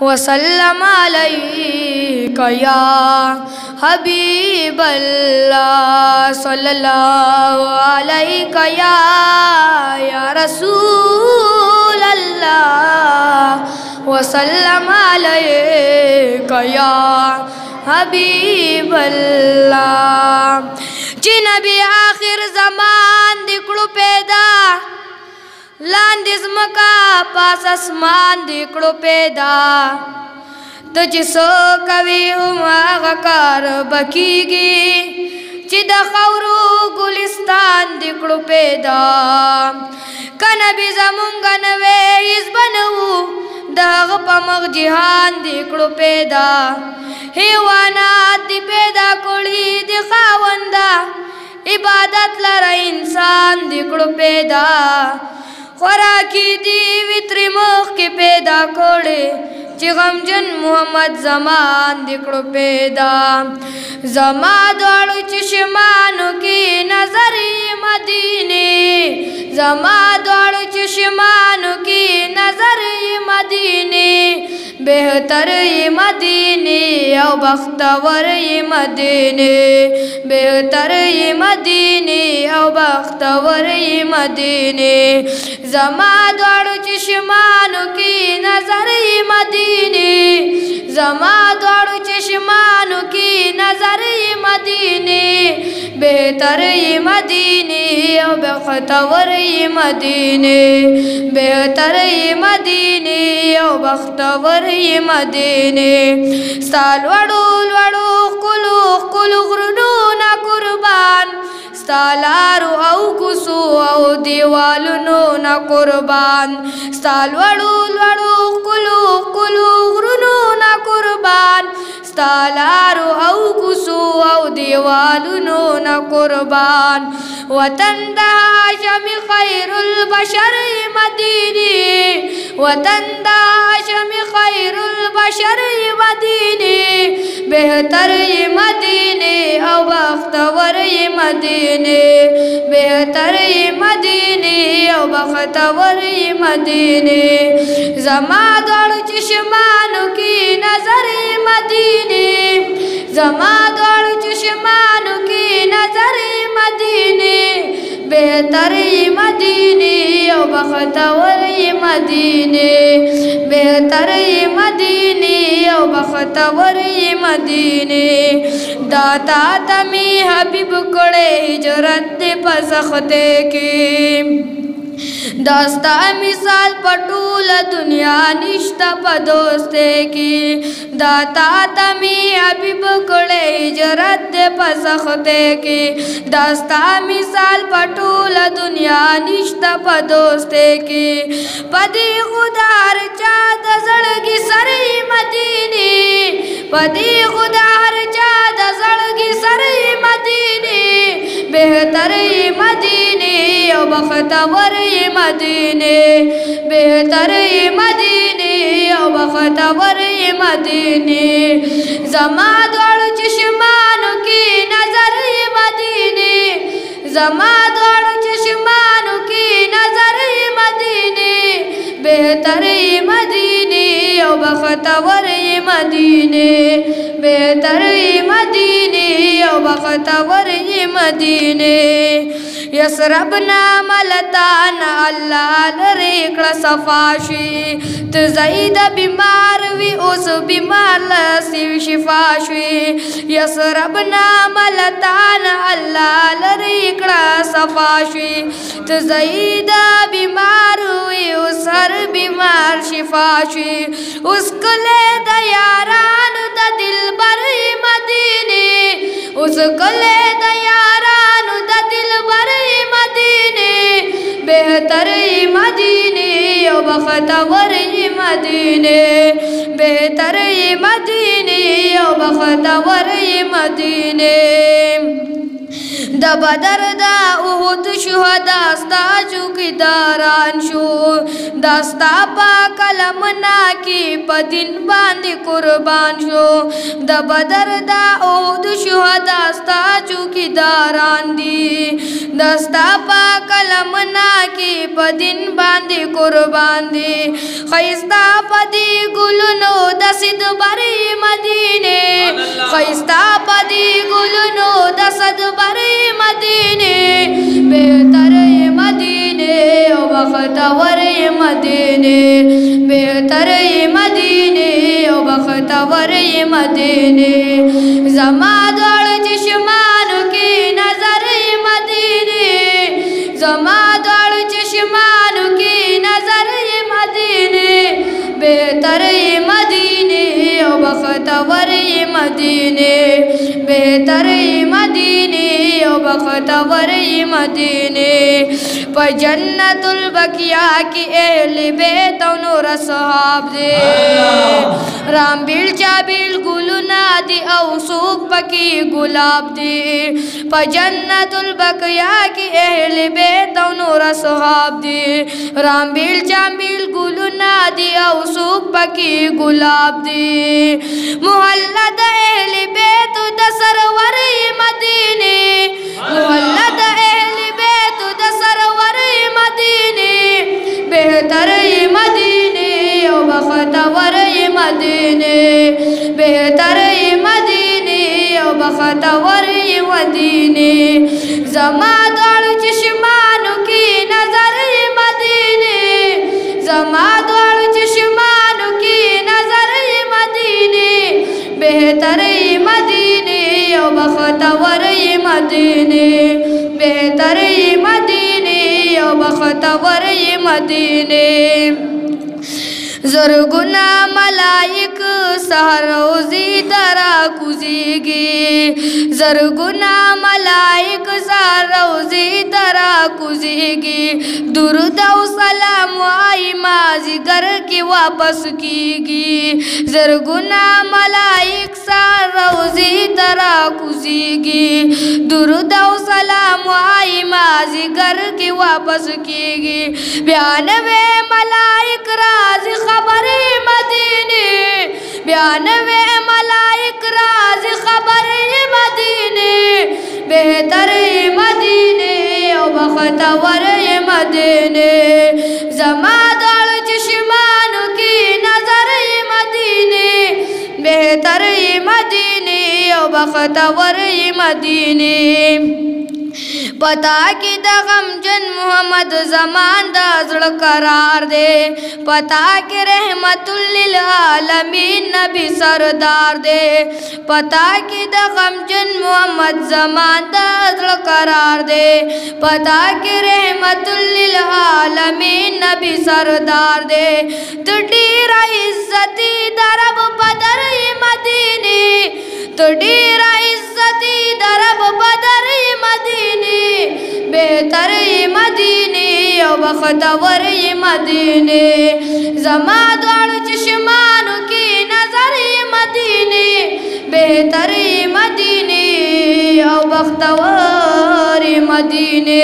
वसल्लम अलैका या हबीबल्लाह सल्लल्लाहु अलैका या रसूल अल्लाह वसल्लम अलैका या हबीबल्लाह। जी नबी आखिर ज़मान दिकड़ो पैदा लांदिस मका पास आसमान दिकड़ो पैदा तुझसो कवि उमागकार बकीगी चिद खौरू गुलिस्तान दिकड़ो पैदा कनबी जमुंगन वे इस बनऊ दाग पमग जिहान दिकड़ो पैदा हेवानात दी पैदा कोड़ी दिखावंदा इबादत लरा इंसान दिकड़ो पैदा खुराकी दी वित्री मुख के पैदा कोड़े चिगमजन मोहम्मद ज़मान दिकड़ो पैदा ज़मा दौड़ चश्मानों की नजरी मदीने ज़मा दौड़ चश्मानों की नजरी मदीने बेहतर ये मदीने औ बख्तवर ये मदीने बेहतर ये मदीने औ बख्तवर ये मदीने ज़मा दौड़ चश्मानों की नजर ये मदीने ज़मा दौड़ चश्मानों की नजर ये मदीने बेहतर ये मदीने औ बख्तवर ये मदीने बेहतर ये मदीने औ बख्तवर ये मदीने साल वड़ूल वड़ू कुलू कुलू गुरुना कुर्बान सालारू औ कुसु औ दीवालु नो न कुर्बान साल वड़ूल वड़ू कुलू कुलू गुरुनु न कुर्बान सालारू औ कुसु औ दीवालु नो न कुर्बान वतन दाशमी खैरुल बशर मदीने वतन दाशमी खैरुल बशर मदीने बेहतर ये मदीने औ बख्तवर ये मदीने बेहतर ये मदीने औ बख्तवर ये मदीने ज़मा दौड़ चश्मानों की नजर ये मदीने ज़मा दौड़ चश्मानों की नजर ये मदीने बेहतर ये मदीने औ बख्तवर ये मदीने बेहतर ये मदीने औ बख्तवर ये मदीने दाता तमी हबीब कोड़े हिजरत पसखते की दस्ता मिसाल पटूल दुनिया निष्ठा पदोस्ते की दाता तमी हबीब कोड़े हिजरत पसखते की दस्ता मिसाल पटूल दुनिया निष्ठा पदोस्ते की पदी खुदार चाद जड़गी सरी मदीने पदी खुदार चाद जड़गी सरी मदीने बेहतर ये मदीने औ बख्तवर ये मदीने बेहतर ये मदीने औ बख्तवर ये मदीने ज़मा दौड़ चश्मानों की नजर ये मदीने ज़मा दौड़ चश्मानों की नजर ये मदीने बेहतर ये मदीने औ बख्तवर ये मदीने बेहतर ये मदीने औ बख्तवर ये मदीने यसरब नाम लतान अल्लाह रेकड़ सफाशी तज़ईद बीमार वी उस बीमार लसी शिफाशी यसरब नाम लतान अल्लाह रेकड़ सफाशी तज़ईद बीमार वी उस हर बीमार शिफाशी उसको ले दयारान द दिल बर मदीने उसको ले दयारान द दिल बर मदीने बेहतर मदीने औ बख्तवर मदीने बेहतर मदीने औ बख्तवर मदीने د بدر دا احد شهدا ستا چوکیداران شو دا ستا پا کلمنا کی په دین باندې قربان شو د بدر دا احد شهدا ستا چوکیداران دي دا ستا پا کلمنا کی په دین باندې قربان دي خیستا پدی ګلونو د سید بری مدینه خیستا پدی ګلونو د سید بری مدینه بهتر مدینه او بختور مدینه بهتر مدینه او بختور مدینه زما دوړ چشمانو کې نظر مدینه زما دوړ چشمانو کې نظر مدینه بهتر مدینه او بختور مدینه بهتر مدینه او بختور مدینه په جنت البقیع کی اہل بیت او نور اصحاب دے رام بیل چابیل گلونا دی او سوک پکی گلاب دی په جنت البقیع کی اہل بیت او نور اصحاب دی رام بیل چابیل گلونا دی او سوک پکی گلاب دی محلہ دا اہل بیت دا سرور مدینے محلہ دا اہل بیت دا سرور مدینے بہتر مدینے او بختور مدینے بہتر مدینے او بختور مدینے زما دوڑ چشمانو کی نظر مدینے زما دوڑ چشمانو کی نظر مدینے بہتر مدینے او بختور مدینے بہتر مدینے او بختور مدینے زرگنا ملائک سحر روزی درا کوزیگی زرگنا ملائک سحر روزی درا کوزیگی درود و سلام وائی مازیگر کی واپس کیگی زرگنا ملائک سحر روزی درا کوزیگی درود و سلام وائی مازیگر کی واپس کیگی بیانوے ملائک راز خبر مدینے بیانوے ملائک راز خبر مدینے بہتر مدینے او بختور مدینے زما دوڑ چشمانو کی نظر مدینے بہتر مدینے او بختور مدینے پتا کی دا غمجن محمد زمان دا زړه قرار دے پتا کی رحمت للعالمین نبی سردار دے پتا کی دا غمجن محمد زمان دا زړه قرار دے پتا کی رحمت للعالمین نبی سردار دے تو ډیر عزتی درب بدر مدینے تو ډیر عزتی درب بدر مدینے بہتر مدینے او بختور مدینے زما دوڑ چشمانو کی نظر مدینے بہتر مدینے او بختور مدینے